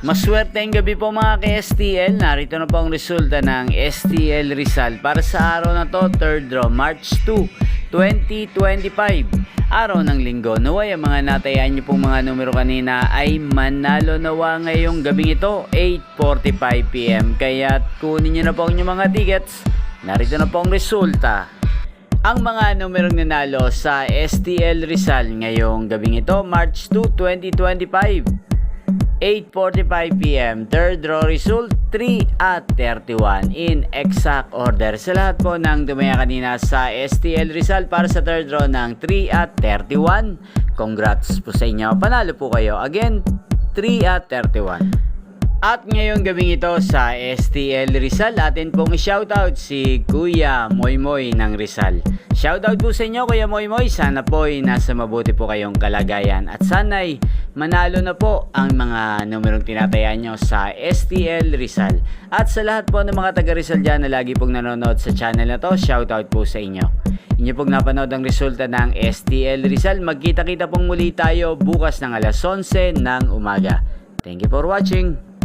Maswerteng gabi po mga ka-STL. Narito na po ang resulta ng STL Rizal para sa araw na to, 3rd draw, March 2, 2025. Araw ng linggo. Naway ang mga natayaan niyo pong mga numero kanina ay manalo nawa ngayong gabing ito, 8:45 PM. Kaya kunin niyo na po ang inyong mga tickets. Narito na po ang resulta. Ang mga numerong nanalo sa STL Rizal ngayong gabing ito, March 2, 2025. 8:45 PM, 3rd draw result 3 at 31 in exact order. Sa lahat po ng dumaya kanina sa STL Rizal para sa 3rd draw ng 3 at 31, congrats po sa inyo, panalo po kayo. Again, 3 at 31. At ngayong gabing ito sa STL Rizal, atin pong i-shoutout si Kuya Moymoy ng Rizal. Shoutout po sa inyo Kuya Moymoy, sana po'y nasa mabuti po kayong kalagayan at sana'y manalo na po ang mga numerong tinatayaan nyo sa STL Rizal. At sa lahat po ng mga taga Rizal dyan na lagi pong nanonood sa channel na to, shoutout po sa inyo. Inyo pong napanood ang resulta ng STL Rizal. Magkita-kita pong muli tayo bukas ng alas 11 ng umaga. Thank you for watching.